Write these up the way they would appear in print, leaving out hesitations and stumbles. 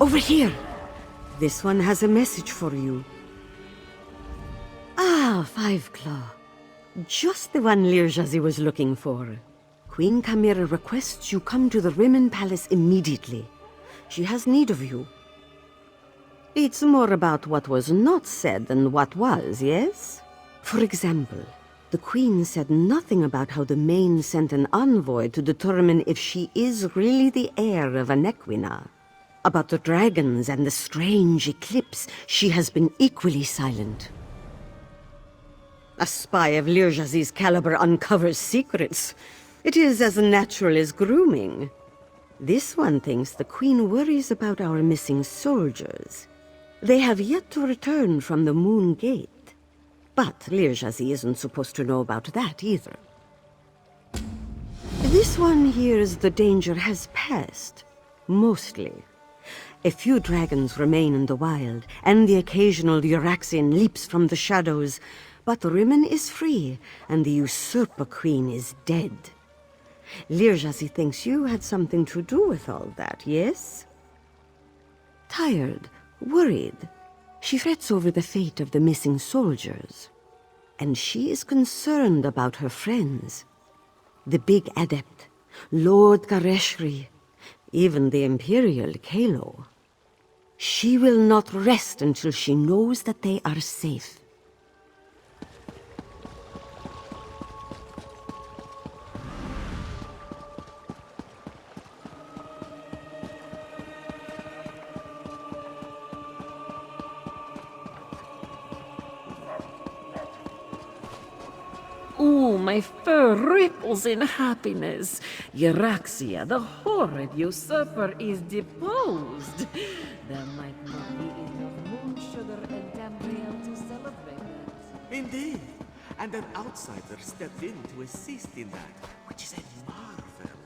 Over here! This one has a message for you. Ah, Five Claw. Just the one Lyrrsazhi was looking for. Queen Khamira requests you come to the Rimmon Palace immediately. She has need of you. It's more about what was not said than what was, yes? For example, the Queen said nothing about how the Main sent an envoy to determine if she is really the heir of Anequina. About the dragons and the strange eclipse, she has been equally silent. A spy of Lyrrsazhi's caliber uncovers secrets. It is as natural as grooming. This one thinks the Queen worries about our missing soldiers. They have yet to return from the Moon Gate. But Lyrrsazhi isn't supposed to know about that either. This one hears the danger has passed. Mostly. A few dragons remain in the wild, and the occasional Uraxian leaps from the shadows. But Rimmon is free, and the usurper queen is dead. Lyrrsazhi thinks you had something to do with all that, yes? Tired, worried, she frets over the fate of the missing soldiers. And she is concerned about her friends. The big adept, Lord Gharesh-ri, even the Imperial Kalo. She will not rest until she knows that they are safe. Ooh, my fur ripples in happiness. Lyrrsazhi, the horrid usurper, is deposed. There might not be enough moon sugar and tamriel to celebrate that. Indeed. And an outsider stepped in to assist in that, which is a marvel.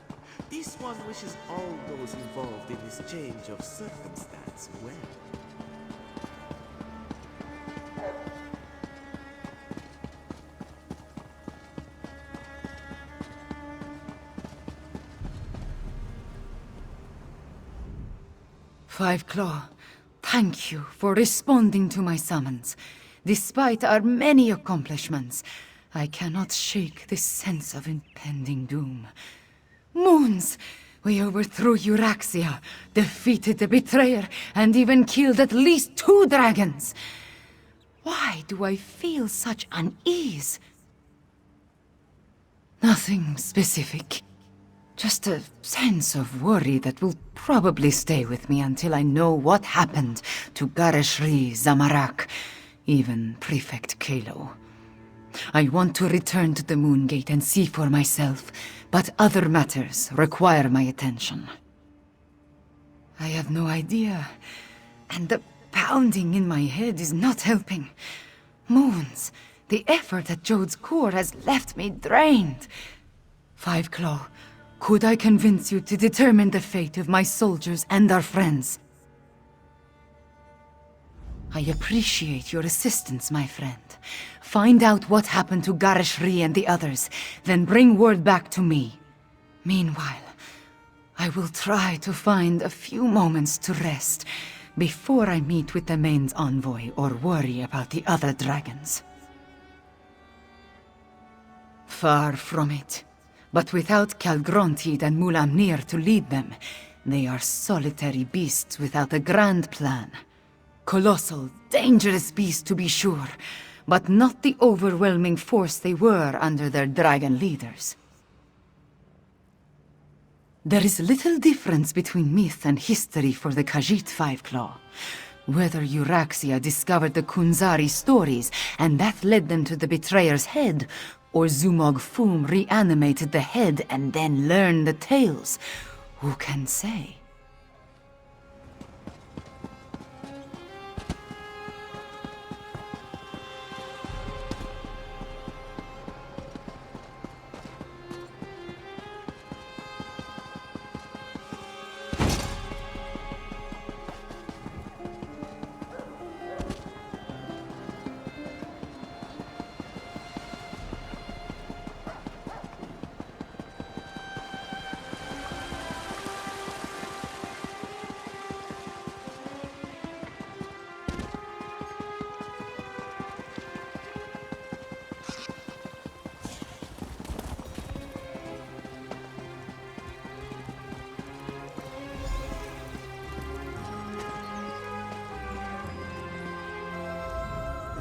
This one wishes all those involved in this change of circumstance well. Five Claw, thank you for responding to my summons. Despite our many accomplishments, I cannot shake this sense of impending doom. Moons! We overthrew Uraxia, defeated the betrayer, and even killed at least 2 dragons. Why do I feel such unease? Nothing specific. Just a sense of worry that will probably stay with me until I know what happened to Gharesh-ri, Zamorak, even Prefect Kalo. I want to return to the Moon Gate and see for myself, but other matters require my attention. I have no idea, and the pounding in my head is not helping. Moons, the effort at Jode's core has left me drained. Five Claw, could I convince you to determine the fate of my soldiers and our friends? I appreciate your assistance, my friend. Find out what happened to Gharesh-ri and the others, then bring word back to me. Meanwhile, I will try to find a few moments to rest before I meet with the Main's envoy or worry about the other dragons. Far from it. But without Calgrontid and Mulamnir to lead them, they are solitary beasts without a grand plan. Colossal, dangerous beasts to be sure, but not the overwhelming force they were under their dragon leaders. There is little difference between myth and history for the Khajiit Five Claw. Whether Uraxia discovered the Kunzari stories and that led them to the betrayer's head, or Zumog Foom reanimated the head and then learned the tales, who can say?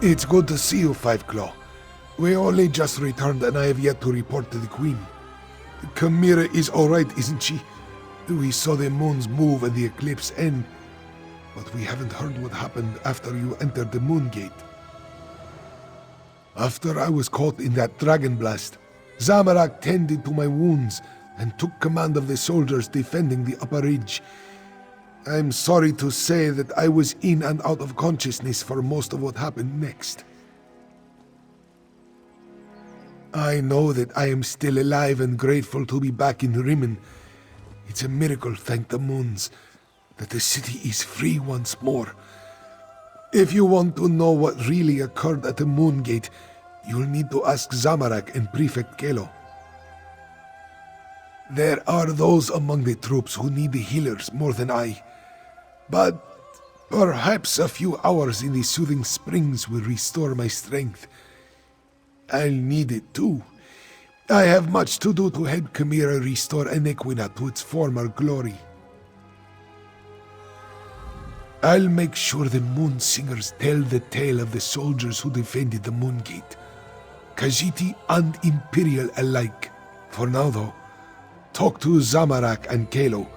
It's good to see you, Five Claw. We only just returned and I have yet to report to the Queen. Khamira is alright, isn't she? We saw the moons move and the eclipse end, but we haven't heard what happened after you entered the moon gate. After I was caught in that dragon blast, Zamorak tended to my wounds and took command of the soldiers defending the upper ridge. I'm sorry to say that I was in and out of consciousness for most of what happened next. I know that I am still alive and grateful to be back in Rimmon. It's a miracle, thank the moons, that the city is free once more. If you want to know what really occurred at the moon gate, you'll need to ask Zamorak and Prefect Kelo. There are those among the troops who need the healers more than I. But perhaps a few hours in the soothing springs will restore my strength. I'll need it too. I have much to do to help Khamira restore Anequina to its former glory. I'll make sure the Moon Singers tell the tale of the soldiers who defended the Moon Gate, Khajiit and Imperial alike. For now though, talk to Zamorak and Kelo.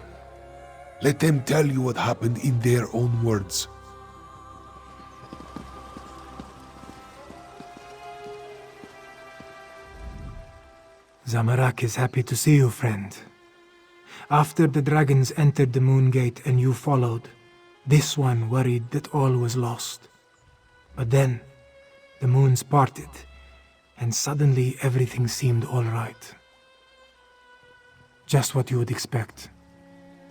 Let them tell you what happened in their own words. Zamorak is happy to see you, friend. After the dragons entered the Moon Gate and you followed, this one worried that all was lost. But then, the moons parted, and suddenly everything seemed all right. Just what you would expect.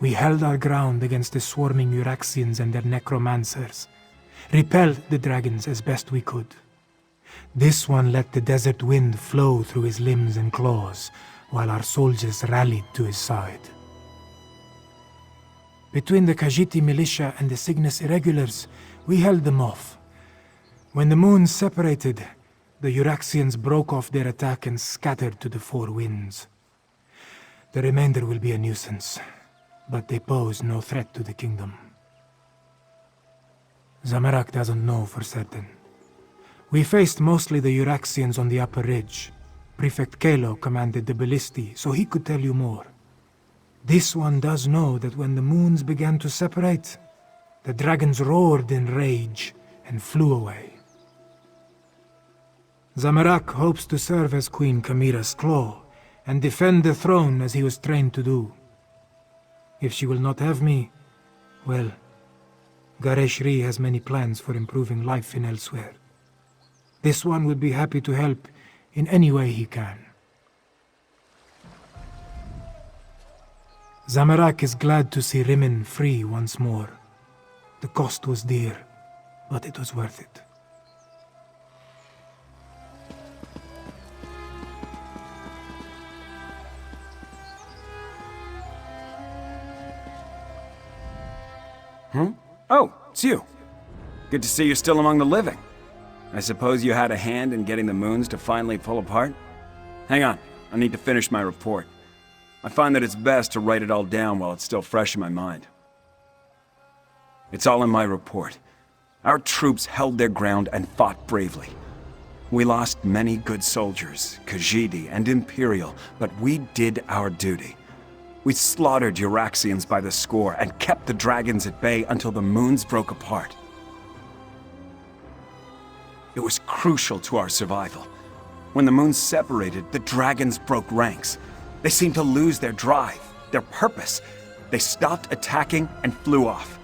We held our ground against the swarming Yuraxians and their necromancers, repelled the dragons as best we could. This one let the desert wind flow through his limbs and claws, while our soldiers rallied to his side. Between the Khajiit militia and the Cygnus irregulars, we held them off. When the moons separated, the Yuraxians broke off their attack and scattered to the four winds. The remainder will be a nuisance, but they pose no threat to the kingdom. Zamorak doesn't know for certain. We faced mostly the Yuraxians on the upper ridge. Prefect Kelo commanded the ballisti, so he could tell you more. This one does know that when the moons began to separate, the dragons roared in rage and flew away. Zamorak hopes to serve as Queen Khamira's claw and defend the throne as he was trained to do. If she will not have me, well, Gharesh-ri has many plans for improving life in Elsweyr. This one would be happy to help in any way he can. Zamorak is glad to see Rimmon free once more. The cost was dear, but it was worth it. Oh, it's you. Good to see you're still among the living. I suppose you had a hand in getting the moons to finally pull apart? Hang on, I need to finish my report. I find that it's best to write it all down while it's still fresh in my mind. It's all in my report. Our troops held their ground and fought bravely. We lost many good soldiers, Khajiit and Imperial, but we did our duty. We slaughtered Yuraxians by the score and kept the dragons at bay until the moons broke apart. It was crucial to our survival. When the moons separated, the dragons broke ranks. They seemed to lose their drive, their purpose. They stopped attacking and flew off.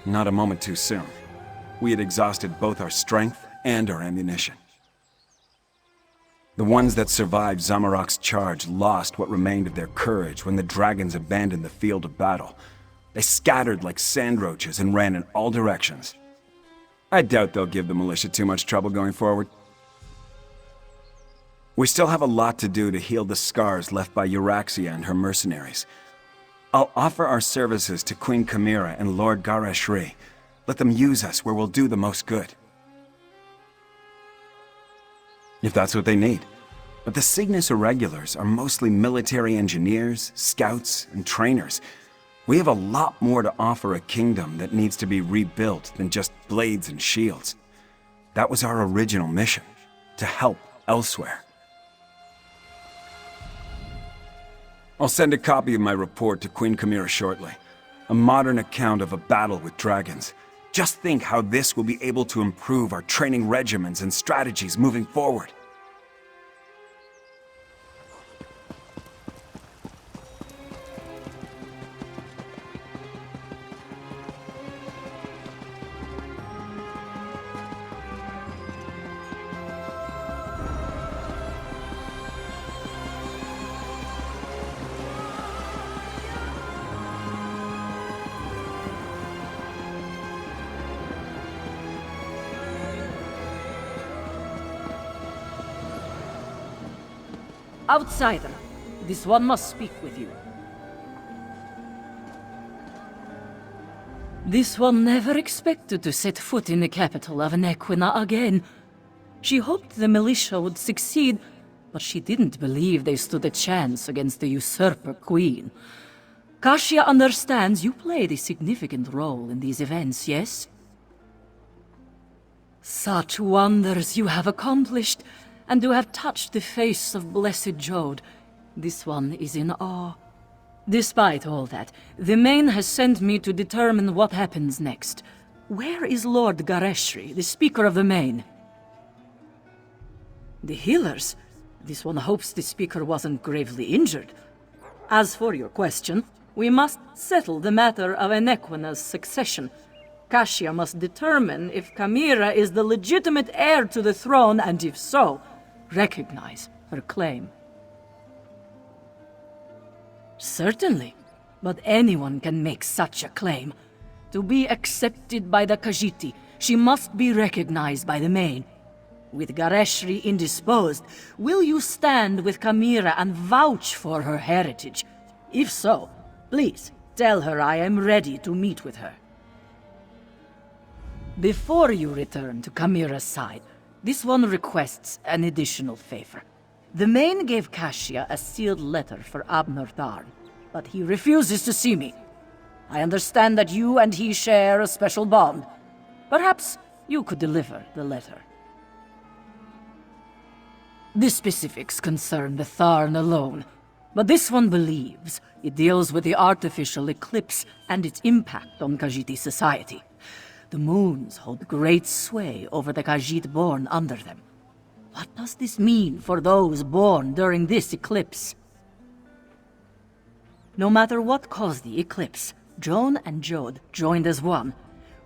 Not a moment too soon. We had exhausted both our strength and our ammunition. The ones that survived Zamorak's charge lost what remained of their courage when the dragons abandoned the field of battle. They scattered like sand roaches and ran in all directions. I doubt they'll give the militia too much trouble going forward. We still have a lot to do to heal the scars left by Yuraxia and her mercenaries. I'll offer our services to Queen Khamira and Lord Gharesh-ri. Let them use us where we'll do the most good. If that's what they need. But the Cygnus Irregulars are mostly military engineers, scouts, and trainers. We have a lot more to offer a kingdom that needs to be rebuilt than just blades and shields. That was our original mission, to help Elsweyr. I'll send a copy of my report to Queen Khamira shortly. A modern account of a battle with dragons. Just think how this will be able to improve our training regimens and strategies moving forward. Outsider, this one must speak with you. This one never expected to set foot in the capital of Anequina again. She hoped the militia would succeed, but she didn't believe they stood a chance against the usurper queen. Kashia understands you played a significant role in these events, yes? Such wonders you have accomplished, and to have touched the face of blessed Jode, this one is in awe. Despite all that, the Main has sent me to determine what happens next. Where is Lord Gharesh-ri, the Speaker of the Main? The healers? This one hopes the Speaker wasn't gravely injured. As for your question, we must settle the matter of Anequina's succession. Kashia must determine if Khamira is the legitimate heir to the throne, and if so, recognize her claim. Certainly, but anyone can make such a claim. To be accepted by the Khajiit, she must be recognized by the Main. With Gharesh-ri indisposed, will you stand with Khamira and vouch for her heritage? If so, please tell her I am ready to meet with her. Before you return to Khamira's side, this one requests an additional favor. The Main gave Kashia a sealed letter for Abnur-dar, but he refuses to see me. I understand that you and he share a special bond. Perhaps you could deliver the letter. The specifics concern the Tharn alone, but this one believes it deals with the artificial eclipse and its impact on Khajiit society. The moons hold great sway over the Khajiit born under them. What does this mean for those born during this eclipse? No matter what caused the eclipse, Joan and Jode joined as one.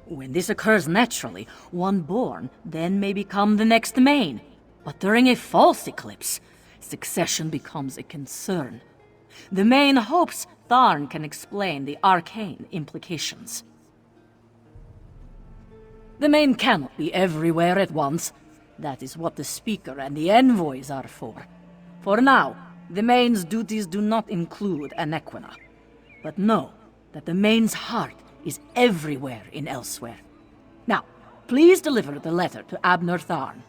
When this occurs naturally, one born then may become the next Main. But during a false eclipse, succession becomes a concern. The Main hopes Tharn can explain the arcane implications. The Main cannot be everywhere at once. That is what the Speaker and the envoys are for. For now, the Main's duties do not include Anequina. But know that the Main's heart is everywhere in Elsweyr. Now, please deliver the letter to Abnur Tharn.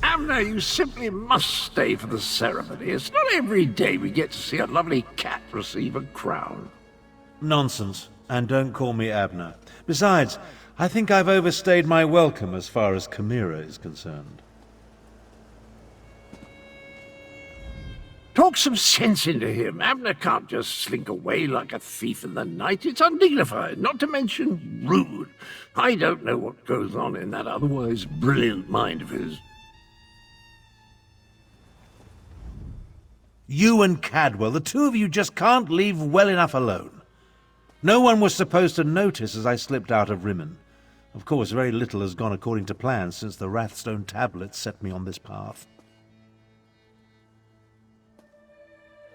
Abner, you simply must stay for the ceremony. It's not every day we get to see a lovely cat receive a crown. Nonsense. And don't call me Abner. Besides, I think I've overstayed my welcome as far as Khamira is concerned. Talk some sense into him. Abner can't just slink away like a thief in the night. It's undignified, not to mention rude. I don't know what goes on in that otherwise brilliant mind of his. You and Cadwell, the two of you just can't leave well enough alone. No one was supposed to notice as I slipped out of Rimmen. Of course, very little has gone according to plan since the Wrathstone tablets set me on this path.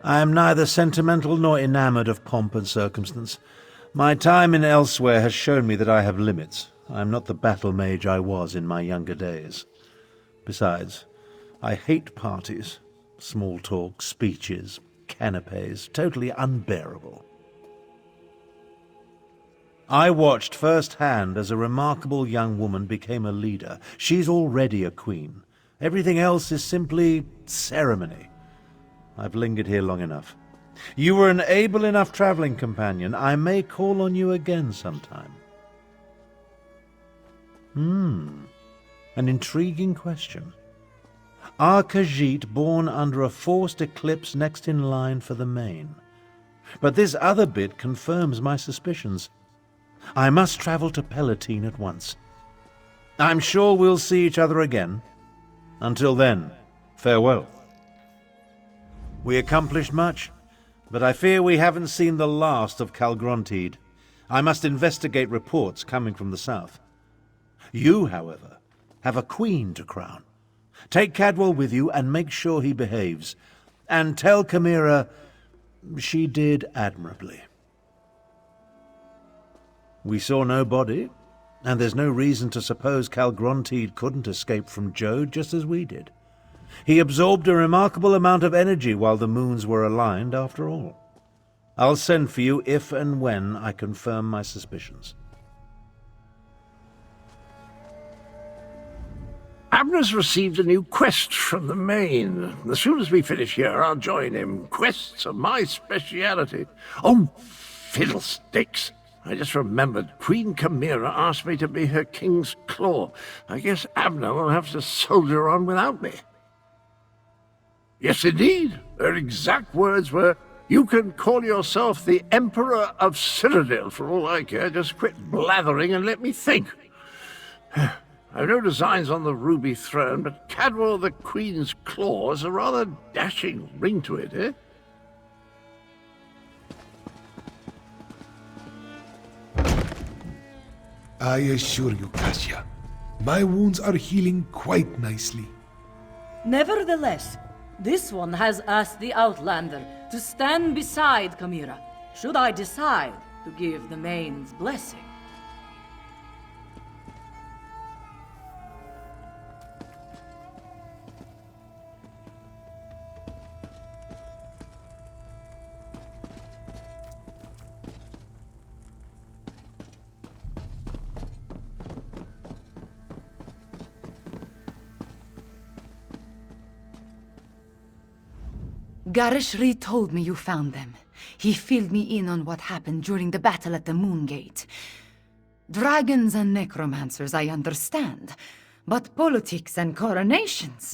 I am neither sentimental nor enamored of pomp and circumstance. My time in Elsweyr has shown me that I have limits. I am not the battle mage I was in my younger days. Besides, I hate parties. Small talk, speeches, canapes, totally unbearable. I watched firsthand as a remarkable young woman became a leader. She's already a queen. Everything else is simply ceremony. I've lingered here long enough. You were an able enough traveling companion. I may call on you again sometime. An intriguing question. Are Khajiit born under a forced eclipse next in line for the main? But this other bit confirms my suspicions. I must travel to Palatine at once. I'm sure we'll see each other again. Until then, farewell. We accomplished much, but I fear we haven't seen the last of Calgrontiid. I must investigate reports coming from the south. You, however, have a queen to crown. Take Cadwell with you and make sure he behaves. And tell Khamira she did admirably. We saw no body, and there's no reason to suppose Calgrontiid couldn't escape from Jode just as we did. He absorbed a remarkable amount of energy while the moons were aligned, after all. I'll send for you if and when I confirm my suspicions. Abner's received a new quest from the main. As soon as we finish here, I'll join him. Quests are my speciality. Oh, fiddlesticks! I just remembered Queen Khamira asked me to be her king's claw. I guess Abner will have to soldier on without me. Yes, indeed. Her exact words were, "You can call yourself the Emperor of Citadel for all I care. Just quit blathering and let me think." I've no designs on the ruby throne, but Cadwell the Queen's claw has a rather dashing ring to it, eh? I assure you, Kasia, my wounds are healing quite nicely. Nevertheless, this one has asked the Outlander to stand beside Khamira, should I decide to give the Main's blessing. Gharesh-ri told me you found them. He filled me in on what happened during the battle at the Moon Gate. Dragons and necromancers, I understand. But politics and coronations,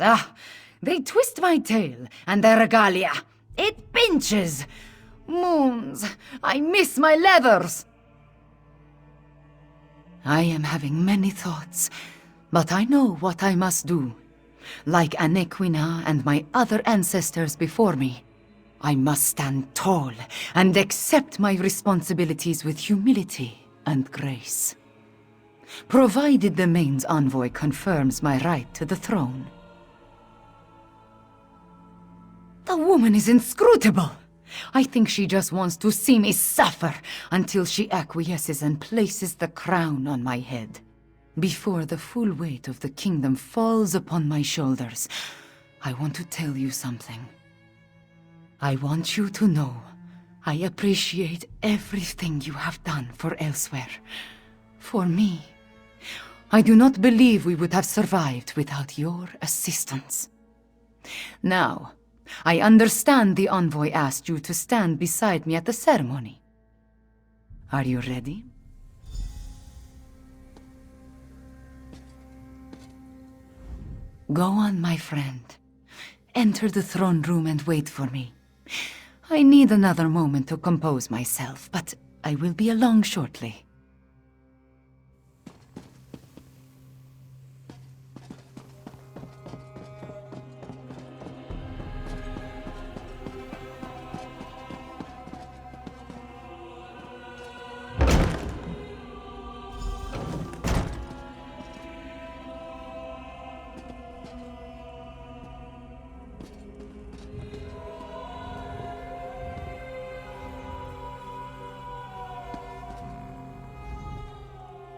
they twist my tail, and their regalia, it pinches. Moons, I miss my leathers. I am having many thoughts, but I know what I must do. Like Anequina and my other ancestors before me, I must stand tall and accept my responsibilities with humility and grace. Provided the Main's envoy confirms my right to the throne. The woman is inscrutable. I think she just wants to see me suffer until she acquiesces and places the crown on my head. Before the full weight of the kingdom falls upon my shoulders, I want to tell you something. I want you to know I appreciate everything you have done for Elsweyr. For me. I do not believe we would have survived without your assistance. Now, I understand the envoy asked you to stand beside me at the ceremony. Are you ready? Go on, my friend. Enter the throne room and wait for me. I need another moment to compose myself, but I will be along shortly.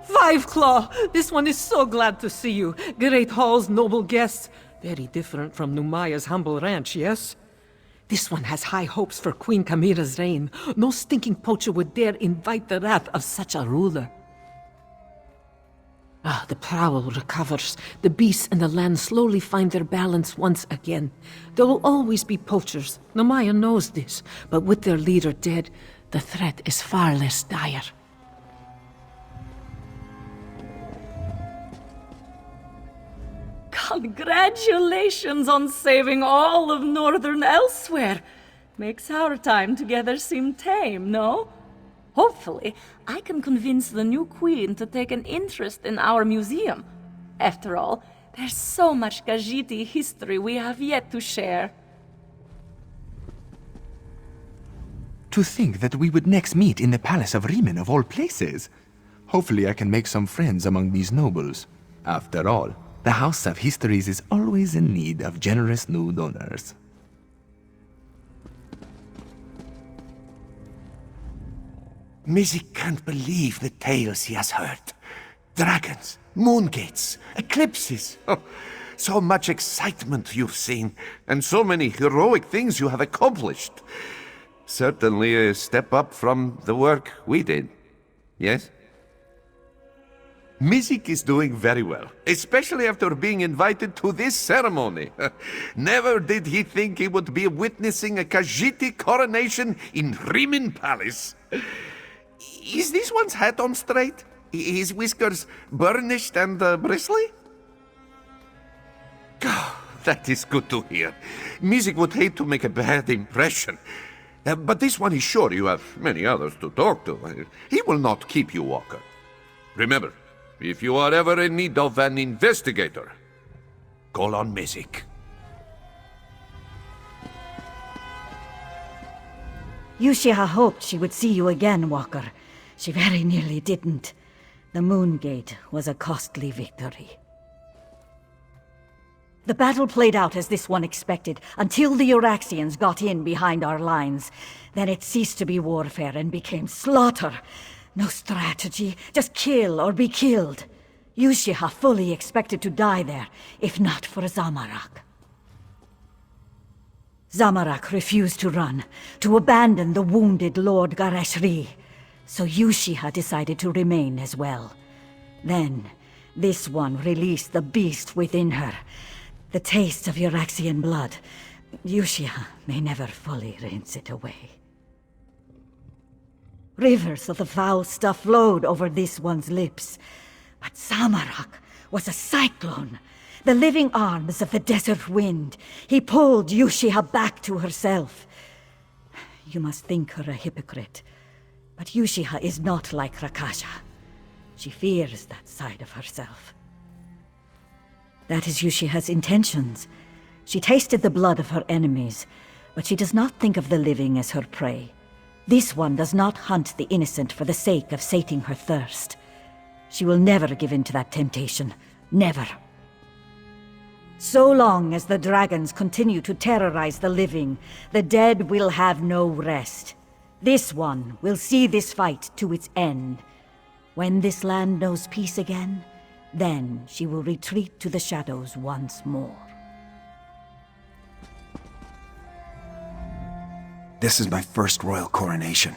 Five Claw! This one is so glad to see you. Great Hall's noble guests. Very different from Numaya's humble ranch, yes? This one has high hopes for Queen Khamira's reign. No stinking poacher would dare invite the wrath of such a ruler. The prowl recovers. The beasts and the land slowly find their balance once again. There will always be poachers. Numaya knows this, but with their leader dead, the threat is far less dire. Congratulations on saving all of northern Elsweyr. Makes our time together seem tame, no? Hopefully, I can convince the new queen to take an interest in our museum. After all, there's so much Gharesh-ri history we have yet to share. To think that we would next meet in the palace of Riemann of all places. Hopefully I can make some friends among these nobles. After all, the House of Histories is always in need of generous new donors. Misick can't believe the tales he has heard. Dragons, moon gates, eclipses. Oh, so much excitement you've seen, and so many heroic things you have accomplished. Certainly a step up from the work we did. Yes? Misick is doing very well, especially after being invited to this ceremony. Never did he think he would be witnessing a Gharesh-ri coronation in Riemann Palace. Is this one's hat on straight? His whiskers burnished and bristly? Oh, that is good to hear. Misick would hate to make a bad impression. But this one is sure you have many others to talk to. He will not keep you, Walker. Remember, if you are ever in need of an investigator, call on Misick. Yushiha hoped she would see you again, Walker. She very nearly didn't. The Moon Gate was a costly victory. The battle played out as this one expected, until the Euraxians got in behind our lines. Then it ceased to be warfare and became slaughter. No strategy, just kill or be killed. Yushiha fully expected to die there, if not for Zamorak. Zamorak refused to run, to abandon the wounded Lord Gharesh-ri. So Yushiha decided to remain as well. Then, this one released the beast within her. The taste of Euraxian blood. Yushiha may never fully rinse it away. Rivers of the foul stuff flowed over this one's lips. But Zamorak was a cyclone. The living arms of the desert wind. He pulled Yushiha back to herself. You must think her a hypocrite. But Yushiha is not like Rakasha. She fears that side of herself. That is Yushiha's intentions. She tasted the blood of her enemies, but she does not think of the living as her prey. This one does not hunt the innocent for the sake of sating her thirst. She will never give in to that temptation. Never. So long as the dragons continue to terrorize the living, the dead will have no rest. This one will see this fight to its end. When this land knows peace again, then she will retreat to the shadows once more. This is my first royal coronation.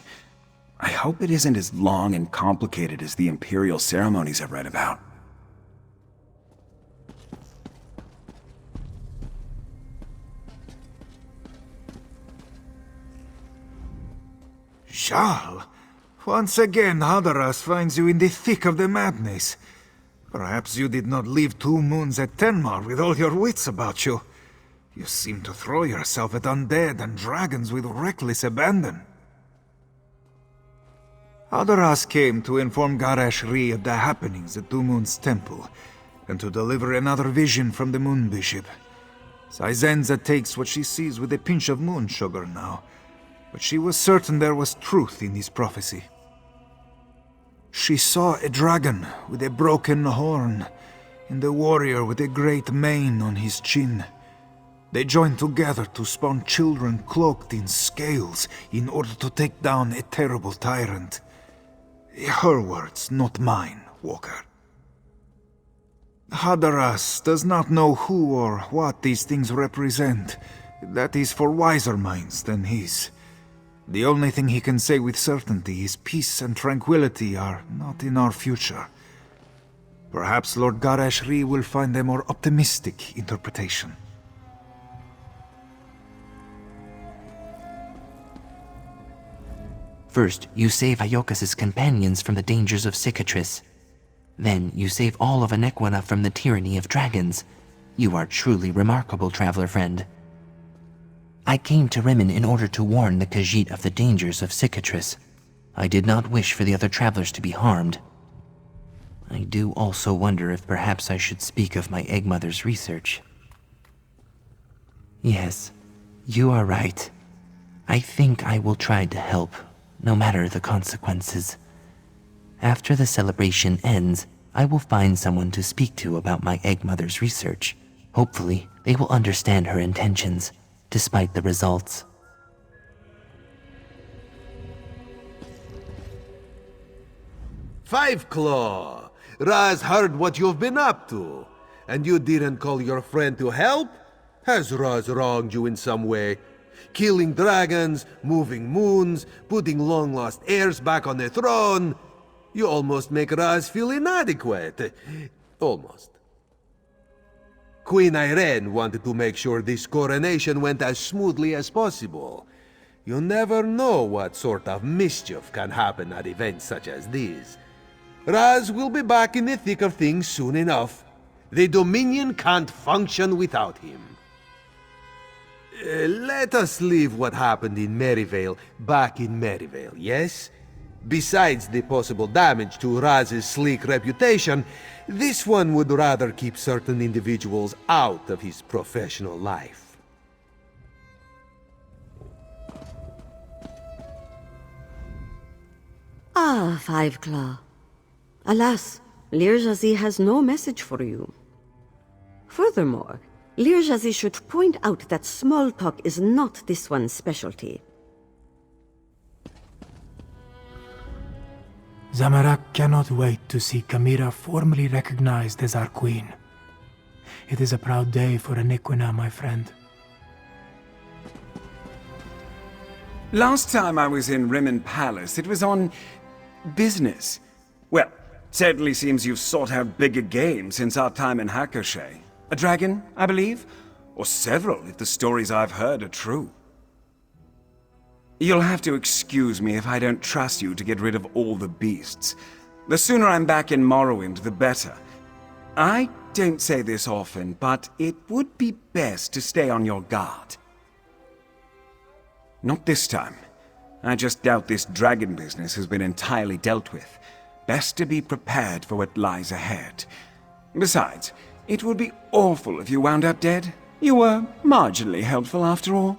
I hope it isn't as long and complicated as the imperial ceremonies I've read about. Charles, once again Haderras finds you in the thick of the madness. Perhaps you did not leave 2 moons at Tenmar with all your wits about you. You seem to throw yourself at undead and dragons with reckless abandon. Haderras came to inform Gharesh-ri of the happenings at 2 Moons Temple, and to deliver another vision from the Moon Bishop. Saizenza takes what she sees with a pinch of moon sugar now, but she was certain there was truth in his prophecy. She saw a dragon with a broken horn, and a warrior with a great mane on his chin. They joined together to spawn children cloaked in scales in order to take down a terrible tyrant. Her words, not mine, Walker. Hadaras does not know who or what these things represent. That is for wiser minds than his. The only thing he can say with certainty is peace and tranquility are not in our future. Perhaps Lord Gharesh-ri will find a more optimistic interpretation. First, you save Iokas' companions from the dangers of cicatrice. Then, you save all of Anequina from the tyranny of dragons. You are truly remarkable, traveler friend. I came to Rimmon in order to warn the Khajiit of the dangers of cicatrice. I did not wish for the other travelers to be harmed. I do also wonder if perhaps I should speak of my egg mother's research. Yes, you are right. I think I will try to help, no matter the consequences. After the celebration ends, I will find someone to speak to about my egg mother's research. Hopefully, they will understand her intentions, despite the results. Five Claw! Raz heard what you've been up to. And you didn't call your friend to help? Has Raz wronged you in some way? Killing dragons, moving moons, putting long-lost heirs back on the throne. You almost make Raz feel inadequate. Almost. Queen Irene wanted to make sure this coronation went as smoothly as possible. You never know what sort of mischief can happen at events such as these. Raz will be back in the thick of things soon enough. The Dominion can't function without him. Let us leave what happened in Merryvale back in Merryvale, yes? Besides the possible damage to Raz's sleek reputation, this one would rather keep certain individuals out of his professional life. Ah, Five Claw. Alas, Lyrrsazhi has no message for you. Furthermore, Lyrrsazhi should point out that small talk is not this one's specialty. Zamorak cannot wait to see Khamira formally recognized as our queen. It is a proud day for Anequina, my friend. Last time I was in Rimmon Palace, it was on business. Well, certainly seems you've sought out bigger game since our time in Hakoshey. A dragon, I believe? Or several, if the stories I've heard are true. You'll have to excuse me if I don't trust you to get rid of all the beasts. The sooner I'm back in Morrowind, the better. I don't say this often, but it would be best to stay on your guard. Not this time. I just doubt this dragon business has been entirely dealt with. Best to be prepared for what lies ahead. Besides, it would be awful if you wound up dead. You were marginally helpful after all.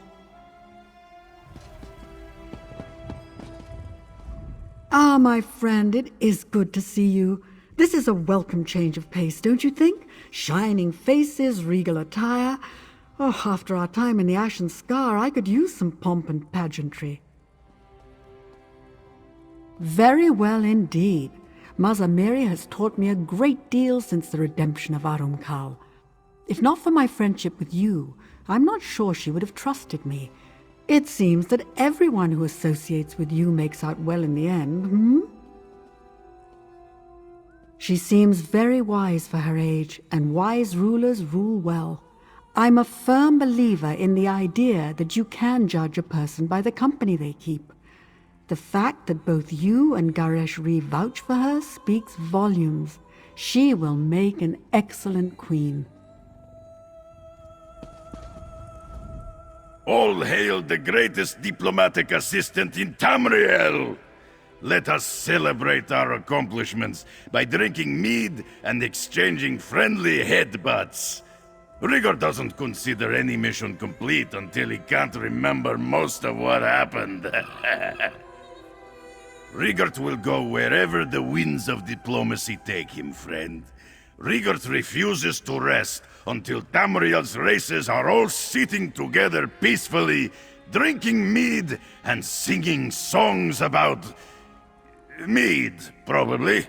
Ah, my friend, it is good to see you. This is a welcome change of pace, don't you think? Shining faces, regal attire. Oh, after our time in the Ashen Scar, I could use some pomp and pageantry. Very well indeed. Mazamiri has taught me a great deal since the redemption of Arumkal. If not for my friendship with you, I'm not sure she would have trusted me. It seems that everyone who associates with you makes out well in the end, hmm? She seems very wise for her age, and wise rulers rule well. I'm a firm believer in the idea that you can judge a person by the company they keep. The fact that both you and Gharesh-ri vouch for her speaks volumes. She will make an excellent queen. All hail the greatest diplomatic assistant in Tamriel! Let us celebrate our accomplishments by drinking mead and exchanging friendly headbutts. Rigor doesn't consider any mission complete until he can't remember most of what happened. Rigert will go wherever the winds of diplomacy take him, friend. Rigert refuses to rest until Tamriel's races are all sitting together peacefully, drinking mead and singing songs about... mead, probably.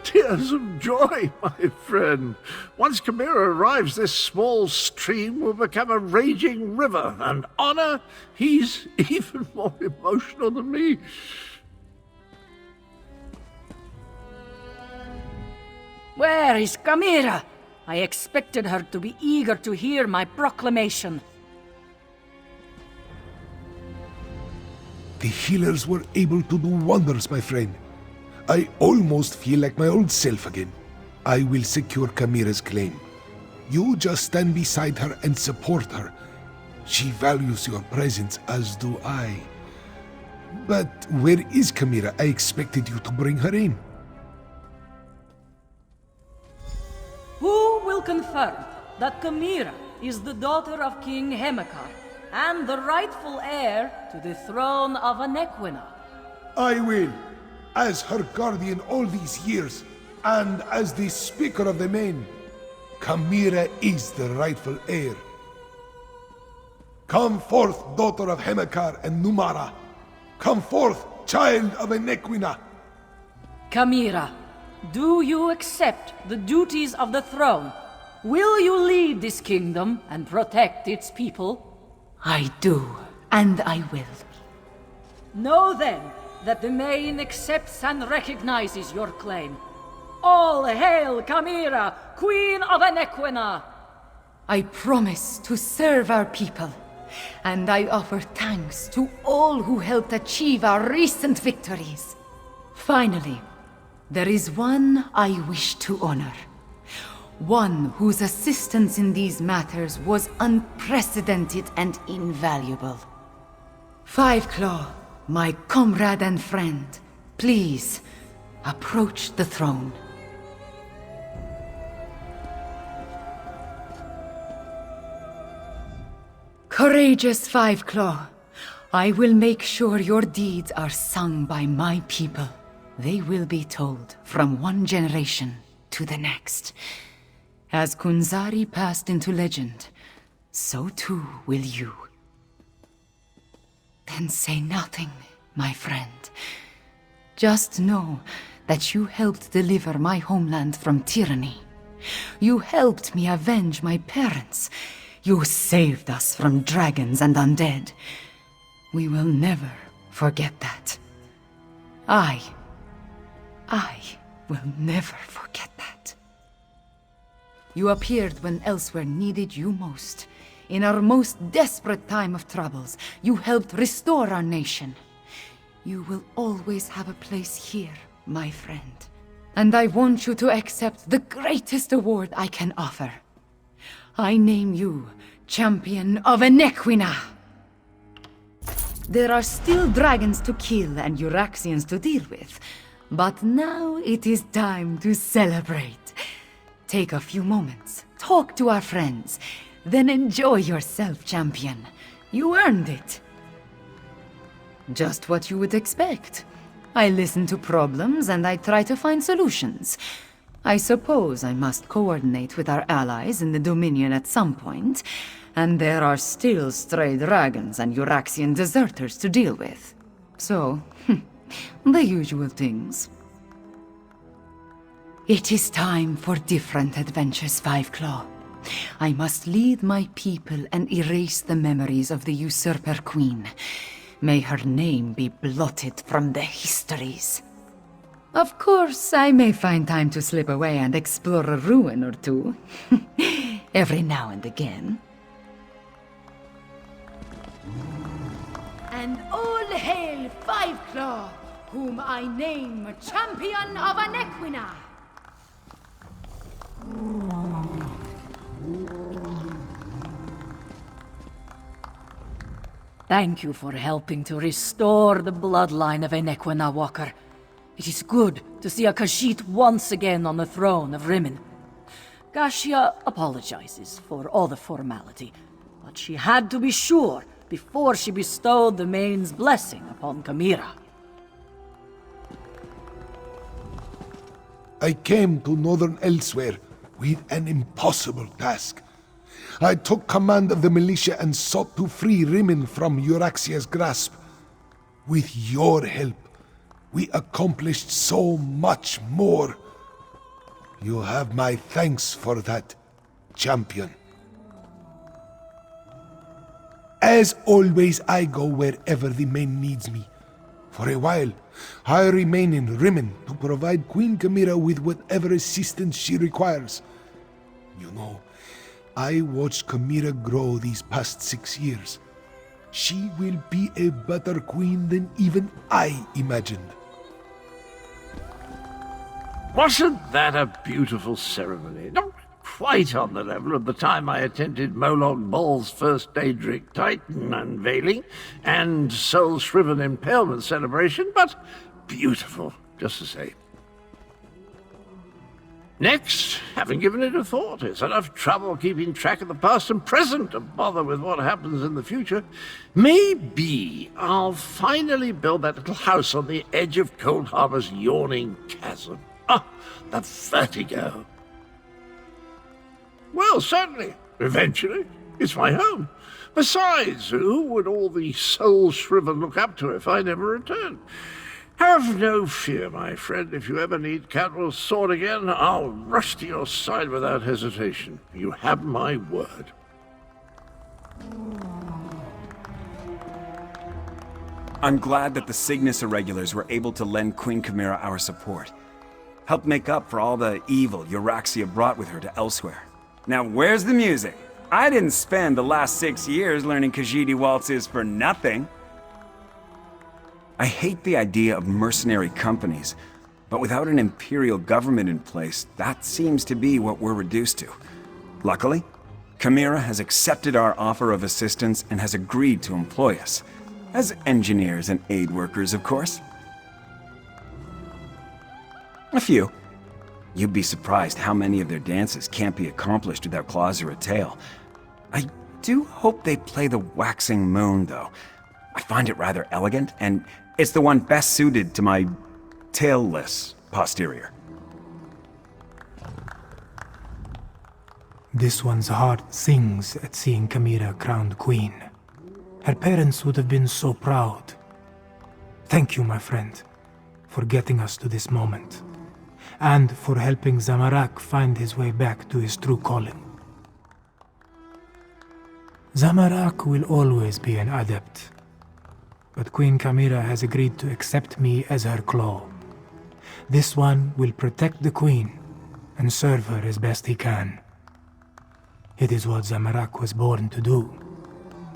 tears of joy, my friend. Once Khamira arrives, this small stream will become a raging river, and honor, he's even more emotional than me. Where is Khamira? I expected her to be eager to hear my proclamation. The healers were able to do wonders, my friend. I almost feel like my old self again. I will secure Khamira's claim. You just stand beside her and support her. She values your presence, as do I. But where is Khamira? I expected you to bring her in. Who will confirm that Khamira is the daughter of King Hemekar and the rightful heir to the throne of Anequina? I will, as her guardian all these years, and as the Speaker of the Men. Khamira is the rightful heir. Come forth, daughter of Hemekar and Numara. Come forth, child of Anequina. Khamira, do you accept the duties of the throne? Will you lead this kingdom and protect its people? I do, and I will. Know then that the Main accepts and recognizes your claim. All hail Khamira, Queen of Anequina! I promise to serve our people, and I offer thanks to all who helped achieve our recent victories. Finally, there is one I wish to honor. One whose assistance in these matters was unprecedented and invaluable. Five Claw, my comrade and friend, please approach the throne. Courageous Five Claw, I will make sure your deeds are sung by my people. They will be told from one generation to the next. As Kunzari passed into legend, so too will you. Then say nothing, my friend. Just know that you helped deliver my homeland from tyranny. You helped me avenge my parents. You saved us from dragons and undead. We will never forget that. I will never forget that. You appeared when Elsweyr needed you most. In our most desperate time of troubles, you helped restore our nation. You will always have a place here, my friend. And I want you to accept the greatest award I can offer. I name you Champion of Anequina. There are still dragons to kill and Euraxians to deal with, but now it is time to celebrate. Take a few moments, talk to our friends, then enjoy yourself, champion. You earned it. Just what you would expect. I listen to problems and I try to find solutions. I suppose I must coordinate with our allies in the Dominion at some point, and there are still stray dragons and Euraxian deserters to deal with. So, the usual things. It is time for different adventures, Five Claw. I must lead my people and erase the memories of the usurper queen. May her name be blotted from the histories. Of course, I may find time to slip away and explore a ruin or two. Every now and again. And all hail Five Claw, whom I name Champion of Anequina! Thank you for helping to restore the bloodline of Anequina, Walker. It is good to see a Khajiit once again on the throne of Rimmon. Gashia apologizes for all the formality, but she had to be sure before she bestowed the Main's blessing upon Khamira. I came to northern Elsweyr with an impossible task. I took command of the militia and sought to free Rimmon from Euraxia's grasp. With your help, we accomplished so much more. You have my thanks for that, champion. As always, I go wherever the main needs me. For a while, I remain in Rimmon to provide Queen Khamira with whatever assistance she requires. You know, I watched Khamira grow these past 6 years. She will be a better queen than even I imagined. Wasn't that a beautiful ceremony? Not quite on the level of the time I attended Moloch Ball's first Daedric Titan unveiling and Soul Shriven impalement celebration, but beautiful just the same. Next, having given it a thought, it's enough trouble keeping track of the past and present to bother with what happens in the future. Maybe I'll finally build that little house on the edge of Cold Harbor's yawning chasm. Ah, the vertigo. Well, certainly. Eventually. It's my home. Besides, who would all the soul-shriven look up to if I never returned? Have no fear, my friend. If you ever need Catwell's sword again, I'll rush to your side without hesitation. You have my word. I'm glad that the Cygnus Irregulars were able to lend Queen Khamira our support. Help make up for all the evil Lyrrsazhi brought with her to Elsweyr. Now where's the music? I didn't spend the last 6 years learning Khajiit waltzes for nothing. I hate the idea of mercenary companies, but without an imperial government in place, that seems to be what we're reduced to. Luckily, Khamira has accepted our offer of assistance and has agreed to employ us. As engineers and aid workers, of course. A few. You'd be surprised how many of their dances can't be accomplished without claws or a tail. I do hope they play the waxing moon, though. I find it rather elegant, and it's the one best suited to my tailless posterior. This one's heart sings at seeing Khamira crowned queen. Her parents would have been so proud. Thank you, my friend, for getting us to this moment, and for helping Zamorak find his way back to his true calling. Zamorak will always be an adept, but Queen Khamira has agreed to accept me as her claw. This one will protect the queen and serve her as best he can. It is what Zamorak was born to do,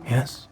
yes?